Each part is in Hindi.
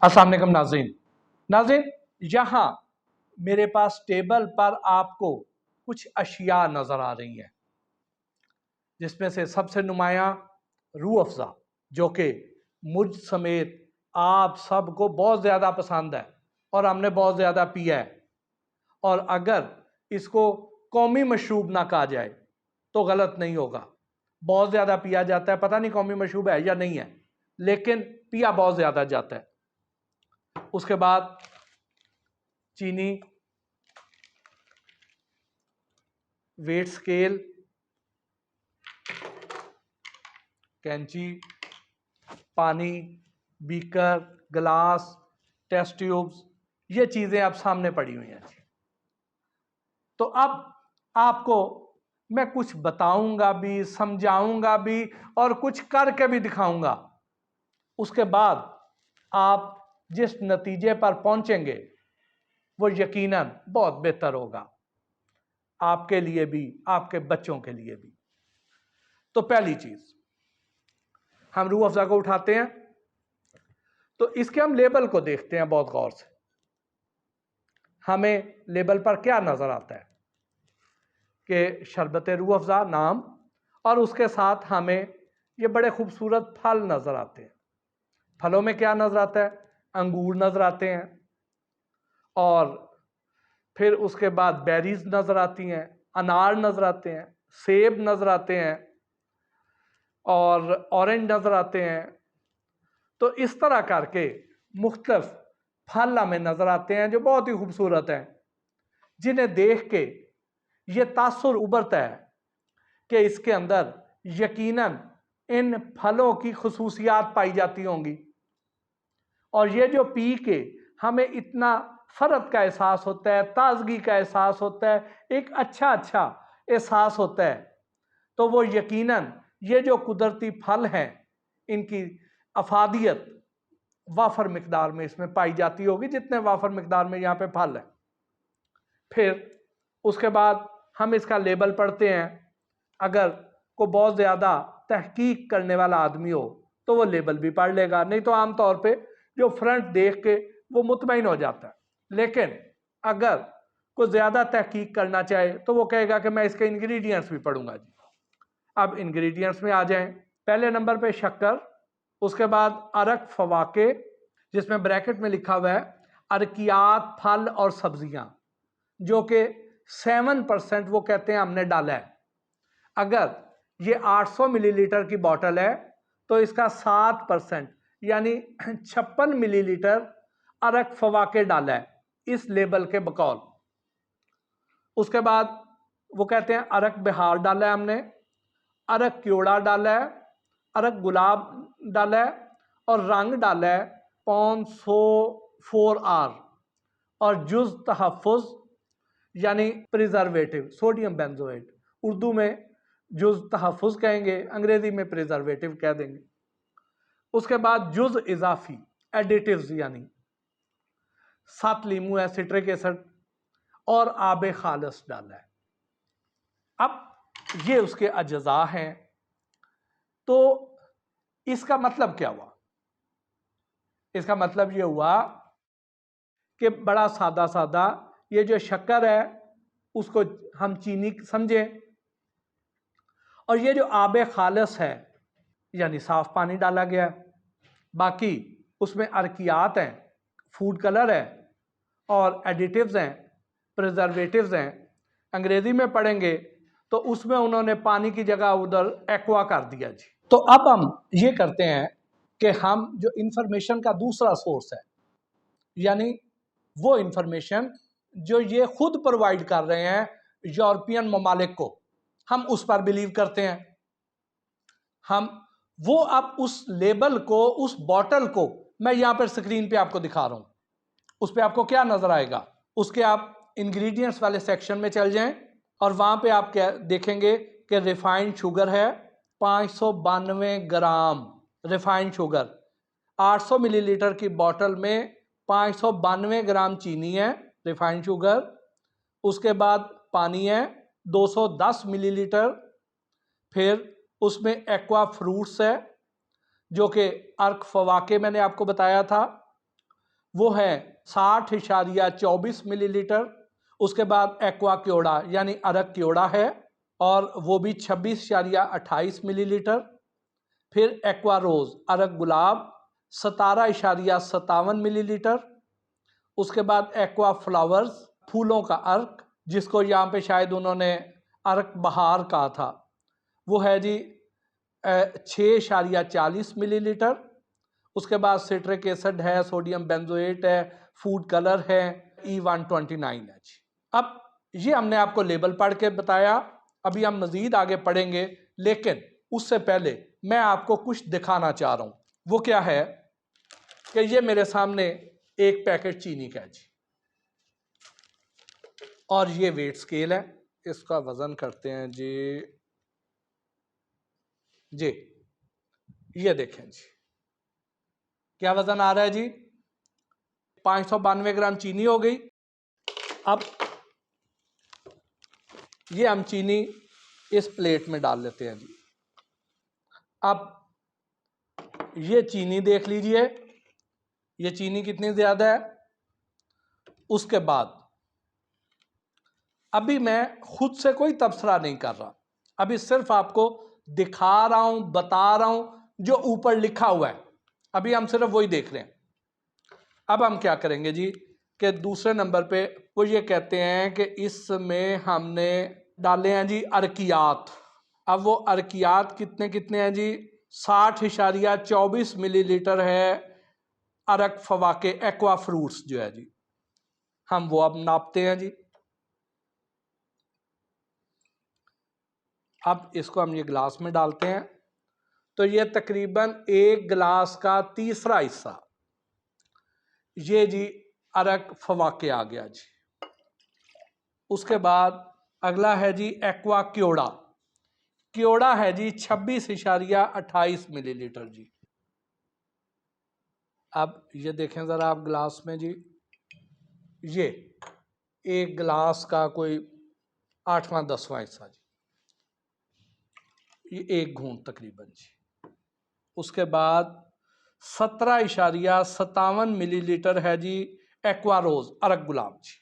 अस्सलाम वालेकुम नाज़रीन। नाज़रीन, यहाँ मेरे पास टेबल पर आपको कुछ अशिया नज़र आ रही हैं, जिसमें से सबसे नुमायाँ रूह अफ़ज़ा, जो कि मुझ समेत आप सबको बहुत ज़्यादा पसंद है और हमने बहुत ज़्यादा पिया है। और अगर इसको कौमी मशरूब ना कहा जाए तो गलत नहीं होगा। बहुत ज़्यादा पिया जाता है, पता नहीं कौमी मशरूब है या नहीं है, लेकिन पिया बहुत ज़्यादा जाता है। उसके बाद चीनी, वेट स्केल, कैंची, पानी, बीकर, गिलास, टेस्ट ट्यूब्स, ये चीज़ें अब सामने पड़ी हुई हैं। तो अब आपको मैं कुछ बताऊंगा भी, समझाऊंगा भी और कुछ करके भी दिखाऊंगा। उसके बाद आप जिस नतीजे पर पहुंचेंगे वो यकीनन बहुत बेहतर होगा, आपके लिए भी, आपके बच्चों के लिए भी। तो पहली चीज, हम रूह अफ़ज़ा को उठाते हैं तो इसके हम लेबल को देखते हैं बहुत गौर से। हमें लेबल पर क्या नजर आता है कि शरबत रूह अफ़ज़ा नाम, और उसके साथ हमें ये बड़े खूबसूरत फल नजर आते हैं। फलों में क्या नजर आता है? अंगूर नजर आते हैं, और फिर उसके बाद बेरीज नजर आती हैं, अनार नजर आते हैं, सेब नजर आते हैं और ऑरेंज नजर आते हैं। तो इस तरह करके मुख्तलिफ फल हमें नजर आते हैं जो बहुत ही खूबसूरत हैं, जिन्हें देख के ये तासुर उभरता है कि इसके अंदर यकीनन इन फलों की खुसूसियात पाई जाती होंगी। और ये जो पी के हमें इतना फ़र्क का एहसास होता है, ताजगी का एहसास होता है, एक अच्छा एहसास होता है, तो वो यकीनन ये जो कुदरती फल हैं इनकी अफादियत वाफर मिकदार में इसमें पाई जाती होगी, जितने वाफर मिकदार में यहाँ पे फल है। फिर उसके बाद हम इसका लेबल पढ़ते हैं। अगर को बहुत ज़्यादा तहकीक करने वाला आदमी हो तो वो लेबल भी पढ़ लेगा, नहीं तो आमतौर पे जो फ्रंट देख के वो मुतमईन हो जाता है। लेकिन अगर कोई ज़्यादा तहकीक करना चाहे तो वो कहेगा कि मैं इसके इंग्रेडिएंट्स भी पढ़ूंगा जी। अब इंग्रेडिएंट्स में आ जाएं। पहले नंबर पे शक्कर, उसके बाद अरक फवाके, जिसमें ब्रैकेट में लिखा हुआ है अरकियात फल और सब्जियां, जो कि 7% वो कहते हैं हमने डाला है। अगर ये 800 मिलीलीटर की बोतल है तो इसका 7% यानी 56 मिलीलीटर अरक फवाके डाला है इस लेबल के बकौल। उसके बाद वो कहते हैं अरक बिहार डाला है हमने, अरक क्योड़ा डाला है, अरक गुलाब डाला है, और रंग डाला है 504R, और जुज तहफ़्फ़ुज़ यानी प्रिजर्वेटिव, सोडियम बेंजोएट, उर्दू में जुज तहफ़्फ़ुज़ कहेंगे, अंग्रेजी में प्रिजर्वेटिव कह देंगे। उसके बाद जुज इजाफी एडिटिव्स यानी 7 लीमू है, सिट्रिक एसिड, और आबे खालस डाला है। अब ये उसके अज्जा हैं। तो इसका मतलब क्या हुआ? इसका मतलब ये हुआ कि बड़ा सादा सादा ये जो शक्कर है उसको हम चीनी समझें, और ये जो आबे खालस है यानी साफ पानी डाला गया है। बाकी उसमें अरकियात हैं, फूड कलर है, और एडिटिव्स हैं, प्रिजर्वेटिव्स हैं। अंग्रेजी में पढ़ेंगे तो उसमें उन्होंने पानी की जगह उधर एक्वा कर दिया जी। तो अब हम ये करते हैं कि हम जो इंफॉर्मेशन का दूसरा सोर्स है, यानी वो इंफॉर्मेशन जो ये खुद प्रोवाइड कर रहे हैं यूरोपियन ममालिक को, हम उस पर बिलीव करते हैं। हम वो अब उस लेबल को, उस बॉटल को मैं यहां पर स्क्रीन पे आपको दिखा रहा हूं, उस पर आपको क्या नजर आएगा? उसके आप इंग्रेडिएंट्स वाले सेक्शन में चल जाएं और वहां पे आप क्या देखेंगे कि रिफाइंड शुगर है 592 ग्राम रिफाइंड शुगर। 800 मिलीलीटर की बोतल में 592 ग्राम चीनी है, रिफाइंड शुगर। उसके बाद पानी है 210 मिलीलीटर। फिर उसमें एक्वा फ्रूट्स है जो कि अर्क फवाके मैंने आपको बताया था, वो है 60.24 मिलीलीटर। उसके बाद एक्वा क्योड़ा यानी अरक क्योड़ा है और वो भी 26.28 मिलीलीटर। फिर एक्वा रोज अरक गुलाब 17.57 मिलीलीटर। उसके बाद एक्वा फ्लावर्स फूलों का अर्क, जिसको यहाँ पे शायद उन्होंने अर्क बहार कहा था, वो है जी 6.40 मिलीलीटर। उसके बाद सिट्रिक एसिड है, सोडियम बेंजोएट है, फूड कलर है, E129 है जी। अब ये हमने आपको लेबल पढ़ के बताया, अभी हम मजीद आगे पढ़ेंगे, लेकिन उससे पहले मैं आपको कुछ दिखाना चाह रहा हूँ। वो क्या है कि ये मेरे सामने एक पैकेट चीनी का है जी, और ये वेट स्केल है, इसका वजन करते हैं जी। ये देखें जी, क्या वजन आ रहा है जी, 592 ग्राम चीनी हो गई। अब ये हम चीनी इस प्लेट में डाल लेते हैं जी। अब ये चीनी देख लीजिए, ये चीनी कितनी ज्यादा है। उसके बाद अभी मैं खुद से कोई तबसरा नहीं कर रहा, अभी सिर्फ आपको दिखा रहा हूं, बता रहा हूं जो ऊपर लिखा हुआ है, अभी हम सिर्फ वही देख रहे हैं। अब हम क्या करेंगे जी कि दूसरे नंबर पे वो ये कहते हैं कि इसमें हमने डाले हैं जी अर्कियात। अब वो अर्कियात कितने कितने हैं जी, 60.24 मिलीलीटर है अरक फवाके एक्वा फ्रूट्स जो है जी, हम वो अब नापते हैं जी। अब इसको हम ये गिलास में डालते हैं, तो ये तकरीबन एक गिलास का तीसरा हिस्सा ये जी अरक फवाके आ गया जी। उसके बाद अगला है जी एक्वा क्योड़ा, क्योड़ा है जी 26.28 मिलीलीटर जी। अब ये देखें ज़रा आप गिलास में जी, ये एक गिलास का कोई 8वां-10वां हिस्सा जी, ये एक घूंट तकरीबन जी। उसके बाद 17.57 मिलीलीटर है जी एक्वा रोज अरक गुलाब जी,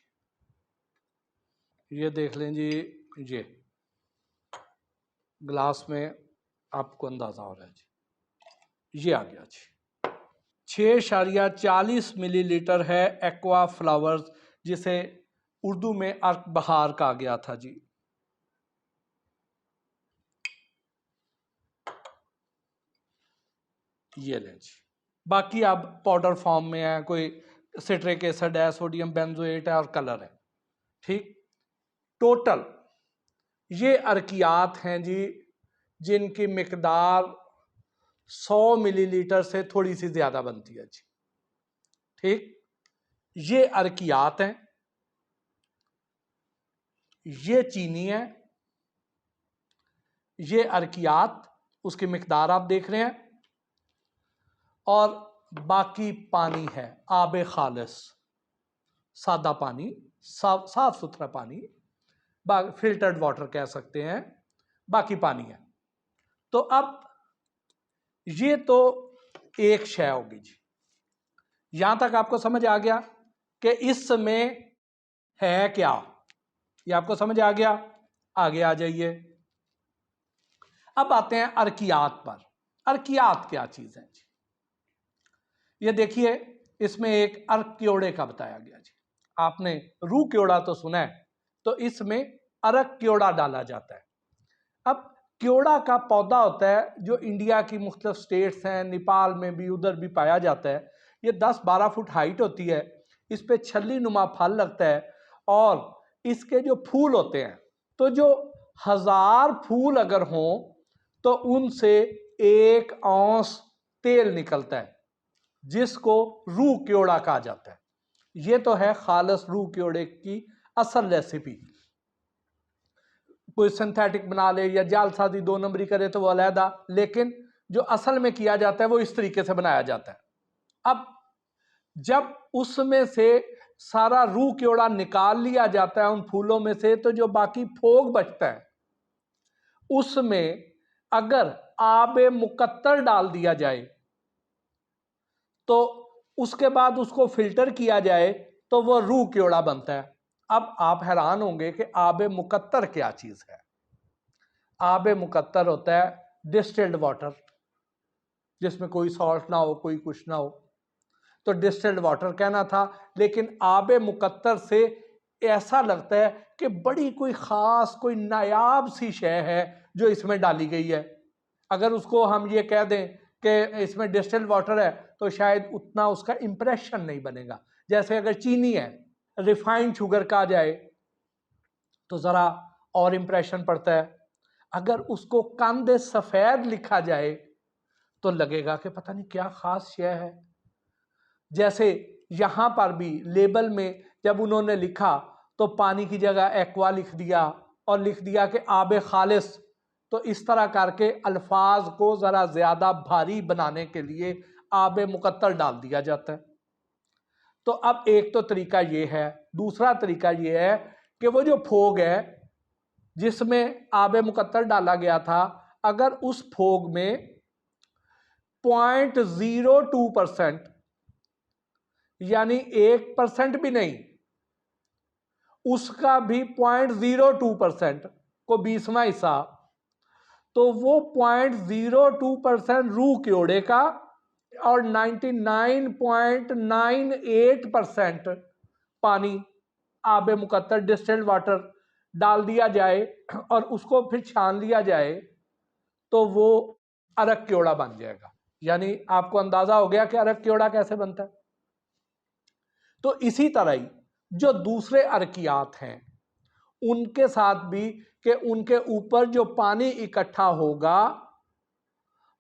ये देख लें जी, ये गिलास में आपको अंदाजा हो रहा है जी, ये आ गया जी। 6.40 मिलीलीटर है एक्वा फ्लावर्स, जिसे उर्दू में अर्क बहार कहा गया था जी। ये लें जी, बाकी अब पाउडर फॉर्म में है, कोई सिट्रिक एसिड है, सोडियम बेंजोएट है और कलर है, ठीक। टोटल ये अर्कियात हैं जी जिनकी मिकदार 100 मिलीलीटर से थोड़ी सी ज्यादा बनती है जी, ठीक। ये अर्कियात हैं, ये चीनी है, ये अर्कियात उसकी मिकदार आप देख रहे हैं, और बाकी पानी है आबे खालिस, सादा पानी, साफ सुथरा पानी, फिल्टर्ड वाटर कह सकते हैं, बाकी पानी है। तो अब ये तो एक शय होगी जी, यहां तक आपको समझ आ गया कि इसमें है क्या, ये आपको समझ आ गया। आगे आ जाइए, अब आते हैं अर्कियात पर। अर्कियात क्या चीज है जी, ये देखिए, इसमें एक अर्क क्योड़े का बताया गया जी। आपने रू क्योड़ा तो सुना है, तो इसमें अरक क्योड़ा डाला जाता है। अब क्योड़ा का पौधा होता है जो इंडिया की मुख्तलिफ स्टेट्स हैं, नेपाल में भी, उधर भी पाया जाता है। ये 10-12 फुट हाइट होती है, इस पे छल्ली नुमा फल लगता है, और इसके जो फूल होते हैं, तो जो 1000 फूल अगर हों तो उनसे 1 औंस तेल निकलता है, जिसको रू क्योड़ा कहा जाता है। ये तो है खालस रू क्योड़े की असल रेसिपी। कोई सिंथेटिक बना ले या जालसाजी 2 नंबरी करे तो वो अलहदा, लेकिन जो असल में किया जाता है वो इस तरीके से बनाया जाता है। अब जब उसमें से सारा रू क्योड़ा निकाल लिया जाता है उन फूलों में से, तो जो बाकी फोग बचता है उसमें अगर आबे मुकत्तर डाल दिया जाए तो उसके बाद उसको फिल्टर किया जाए तो वो रूह क्योड़ा बनता है। अब आप हैरान होंगे कि आब मुकत्तर क्या चीज़ है। आब मुकत्तर होता है डिस्टिल्ड वाटर, जिसमें कोई सॉल्ट ना हो, कोई कुछ ना हो, तो डिस्टिल्ड वाटर कहना था। लेकिन आब मुकत्तर से ऐसा लगता है कि बड़ी कोई ख़ास, कोई नायाब सी शय है जो इसमें डाली गई है। अगर उसको हम ये कह दें कि इसमें डिस्टिल्ड वाटर है तो शायद उतना उसका इम्प्रेशन नहीं बनेगा। जैसे अगर चीनी है, रिफाइंड शुगर कहा जाए तो ज़रा और इम्प्रेशन पड़ता है। अगर उसको कंद सफ़ेद लिखा जाए तो लगेगा कि पता नहीं क्या ख़ास शय है। जैसे यहाँ पर भी लेबल में जब उन्होंने लिखा तो पानी की जगह एक्वा लिख दिया और लिख दिया कि आब खालिस। तो इस तरह करके अल्फाज को ज़रा ज़्यादा भारी बनाने के लिए आब मुकत्तर डाल दिया जाता है। तो अब एक तो तरीका ये है। दूसरा तरीका ये है कि वो जो फोग है जिसमें आब मुकत्तर डाला गया था, अगर उस फोग में 0.02% यानी 1% भी नहीं, उसका भी 0.02% को 20वां हिस्सा, तो वो 0.02% रूह क्योड़े का और 99.98% पानी आब मुकत्तर डिस्टिल्ड वाटर डाल दिया जाए और उसको फिर छान लिया जाए तो वो अरक क्योड़ा बन जाएगा। यानी आपको अंदाजा हो गया कि अरक क्योड़ा कैसे बनता है। तो इसी तरह ही जो दूसरे अर्कियात हैं उनके साथ भी कि उनके ऊपर जो पानी इकट्ठा होगा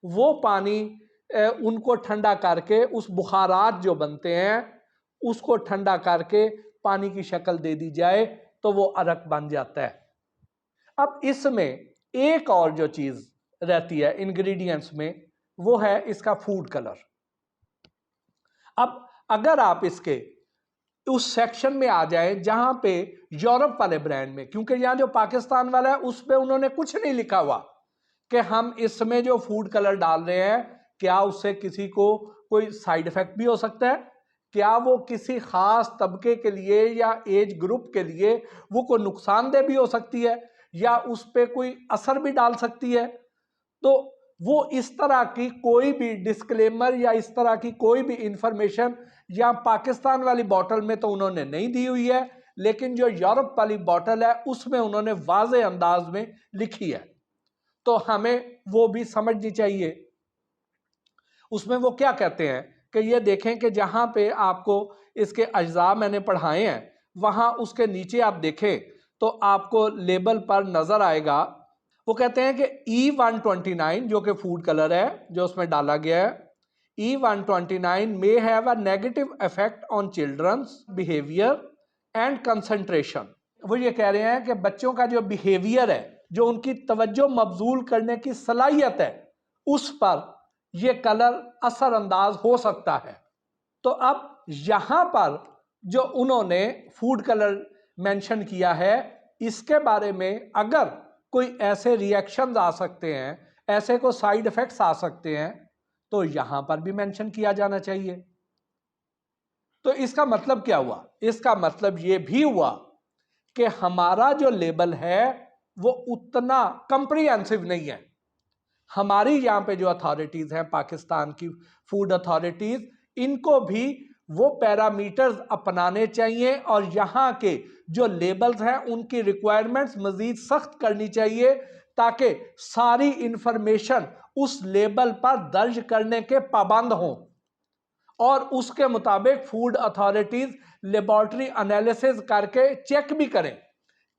वो पानी उनको ठंडा करके उस बुखारात जो बनते हैं उसको ठंडा करके पानी की शक्ल दे दी जाए तो वो अरक बन जाता है। अब इसमें एक और जो चीज़ रहती है इंग्रेडिएंट्स में, वो है इसका फूड कलर। अब अगर आप इसके उस सेक्शन में आ जाए जहां पे यूरोप वाले ब्रांड में, क्योंकि यहां जो पाकिस्तान वाला है उस पे उन्होंने कुछ नहीं लिखा हुआ कि हम इसमें जो फूड कलर डाल रहे हैं क्या उससे किसी को कोई साइड इफेक्ट भी हो सकता है, क्या वो किसी खास तबके के लिए या एज ग्रुप के लिए वो कोई नुकसानदेह भी हो सकती है या उस पर कोई असर भी डाल सकती है। तो वो इस तरह की कोई भी डिस्क्लेमर या इस तरह की कोई भी इंफॉर्मेशन या पाकिस्तान वाली बॉटल में तो उन्होंने नहीं दी हुई है, लेकिन जो यूरोप वाली बॉटल है उसमें उन्होंने वाज़े अंदाज में लिखी है, तो हमें वो भी समझनी चाहिए। उसमें वो क्या कहते हैं कि ये देखें कि जहां पे आपको इसके अज्जा मैंने पढ़ाए हैं वहां उसके नीचे आप देखें तो आपको लेबल पर नजर आएगा। वो कहते हैं कि E129 जो कि फूड कलर है जो उसमें डाला गया है, E129 may have a negative effect on children's behaviour and concentration. वो ये कह रहे हैं कि बच्चों का जो बिहेवियर है, जो उनकी तवज्जो मबजूल करने की सलाहियत है, उस पर ये कलर असरअंदाज हो सकता है। तो अब यहां पर जो उन्होंने फूड कलर मेंशन किया है इसके बारे में अगर कोई ऐसे रिएक्शंस आ सकते हैं, ऐसे को साइड इफेक्ट्स आ सकते हैं, तो यहां पर भी मेंशन किया जाना चाहिए। तो इसका मतलब क्या हुआ? इसका मतलब यह भी हुआ कि हमारा जो लेबल है वो उतना कंप्रिहेंसिव नहीं है। हमारी यहाँ पे जो अथॉरिटीज़ हैं पाकिस्तान की फूड अथॉरिटीज़, इनको भी वो पैरामीटर्स अपनाने चाहिए और यहाँ के जो लेबल्स हैं उनकी रिक्वायरमेंट्स मज़ीद सख्त करनी चाहिए ताकि सारी इंफॉर्मेशन उस लेबल पर दर्ज करने के पाबंद हों और उसके मुताबिक फूड अथॉरिटीज़ लेबॉर्ट्री एनालिसिस करके चेक भी करें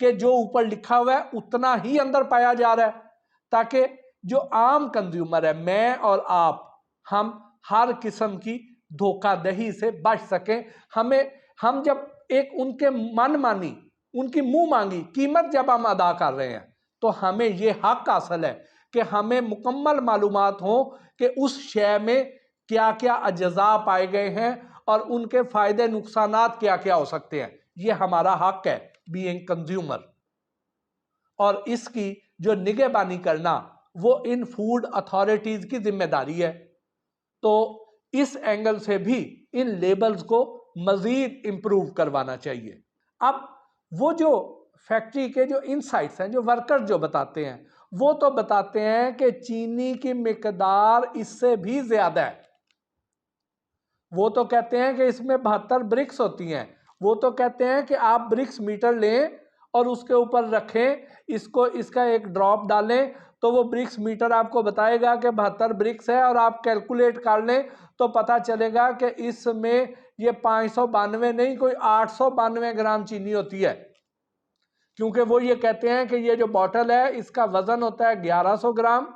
कि जो ऊपर लिखा हुआ है उतना ही अंदर पाया जा रहा है, ताकि जो आम कंज्यूमर है, मैं और आप, हम हर किस्म की धोखाधड़ी से बच सकें। हम जब एक उनके मन मानी, उनकी मुंह मांगी कीमत जब हम अदा कर रहे हैं तो हमें ये हक हासिल है कि हमें मुकम्मल मालूमात हो कि उस शय में क्या क्या अज्जा पाए गए हैं और उनके फायदे नुकसानात क्या क्या हो सकते हैं। ये हमारा हक है बीइंग कंज्यूमर, और इसकी जो निगहबानी करना वो इन फूड अथॉरिटीज़ की जिम्मेदारी है। तो इस एंगल से भी इन लेबल्स को मजीद इंप्रूव करवाना चाहिए। अब वो जो फैक्ट्री के जो इनसाइट्स हैं, जो वर्कर्स जो बताते हैं, वो तो बताते हैं कि चीनी की मिकदार इससे भी ज्यादा है। वो तो कहते हैं कि इसमें 72 ब्रिक्स होती हैं। वो तो कहते हैं कि आप ब्रिक्स मीटर लें और उसके ऊपर रखें, इसको इसका एक ड्रॉप डालें तो वो ब्रिक्स मीटर आपको बताएगा कि 72 ब्रिक्स है, और आप कैलकुलेट कर लें तो पता चलेगा कि इसमें ये 592 नहीं, कोई 892 ग्राम चीनी होती है। क्योंकि वो ये कहते हैं कि ये जो बॉटल है इसका वजन होता है 1100 ग्राम,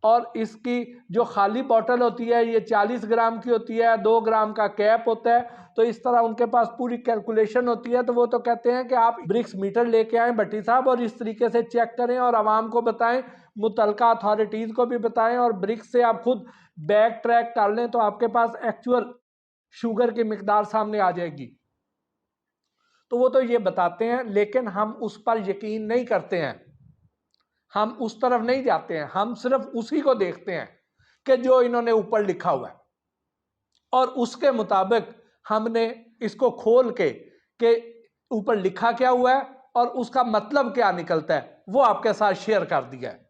और इसकी जो खाली बोतल होती है ये 40 ग्राम की होती है, 2 ग्राम का कैप होता है। तो इस तरह उनके पास पूरी कैलकुलेशन होती है। तो वो तो कहते हैं कि आप ब्रिक्स मीटर लेके आएं भट्टी साहब, और इस तरीके से चेक करें और आवाम को बताएं, मुतलका अथॉरिटीज़ को भी बताएं, और ब्रिक्स से आप खुद बैक ट्रैक कर लें तो आपके पास एक्चुअल शुगर की मिकदार सामने आ जाएगी। तो वो तो ये बताते हैं, लेकिन हम उस पर यकीन नहीं करते हैं, हम उस तरफ नहीं जाते हैं। हम सिर्फ उसी को देखते हैं कि जो इन्होंने ऊपर लिखा हुआ है, और उसके मुताबिक हमने इसको खोल के ऊपर लिखा क्या हुआ है और उसका मतलब क्या निकलता है वो आपके साथ शेयर कर दिया है।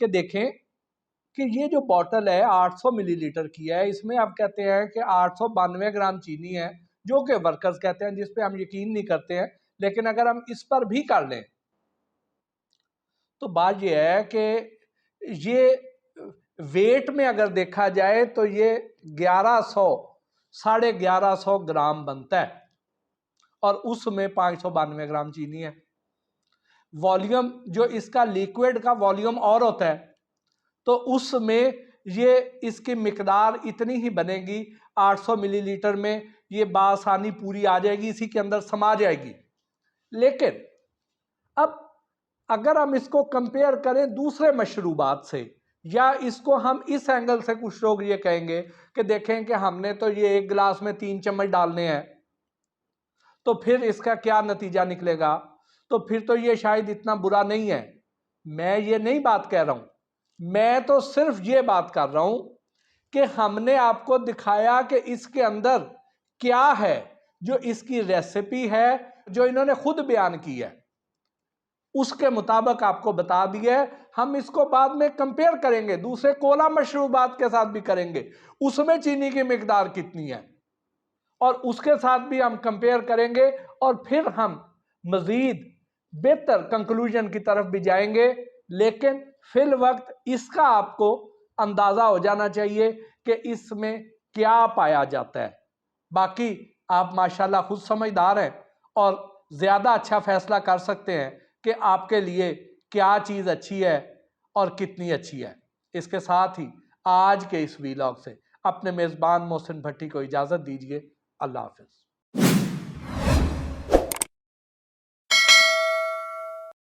कि देखें कि ये जो बॉटल है 800 मिलीलीटर की है, इसमें आप कहते हैं कि 892 ग्राम चीनी है, जो कि वर्कर्स कहते हैं, जिस पे हम यकीन नहीं करते हैं। लेकिन अगर हम इस पर भी कर लें तो बात यह है कि ये वेट में अगर देखा जाए तो ये 1100-1150 ग्राम बनता है, और उसमें 592 ग्राम चीनी है। वॉल्यूम जो इसका लिक्विड का वॉल्यूम और होता है, तो उसमें ये इसकी मिकदार इतनी ही बनेगी, 800 मिलीलीटर में ये बासानी पूरी आ जाएगी, इसी के अंदर समा जाएगी। लेकिन अब अगर हम इसको कंपेयर करें दूसरे मशरूबात से, या इसको हम इस एंगल से, कुछ लोग ये कहेंगे कि देखें कि हमने तो ये एक गिलास में 3 चम्मच डालने हैं, तो फिर इसका क्या नतीजा निकलेगा, तो फिर तो ये शायद इतना बुरा नहीं है। मैं ये नहीं बात कह रहा हूं, मैं तो सिर्फ ये बात कर रहा हूं कि हमने आपको दिखाया कि इसके अंदर क्या है, जो इसकी रेसिपी है, जो इन्होंने खुद बयान की है, उसके मुताबिक आपको बता दिया है। हम इसको बाद में कंपेयर करेंगे, दूसरे कोला मशरूबात के साथ भी करेंगे, उसमें चीनी की मिकदार कितनी है, और उसके साथ भी हम कंपेयर करेंगे, और फिर हम मजीद बेहतर कंक्लूजन की तरफ भी जाएंगे। लेकिन फिल वक्त इसका आपको अंदाजा हो जाना चाहिए कि इसमें क्या पाया जाता है। बाकी आप माशाल्लाह खुद समझदार हैं और ज्यादा अच्छा फैसला कर सकते हैं कि आपके लिए क्या चीज अच्छी है और कितनी अच्छी है। इसके साथ ही आज के इस वीलॉग से अपने मेजबान मोहसिन भट्टी को इजाजत दीजिए। अल्लाह हाफिज।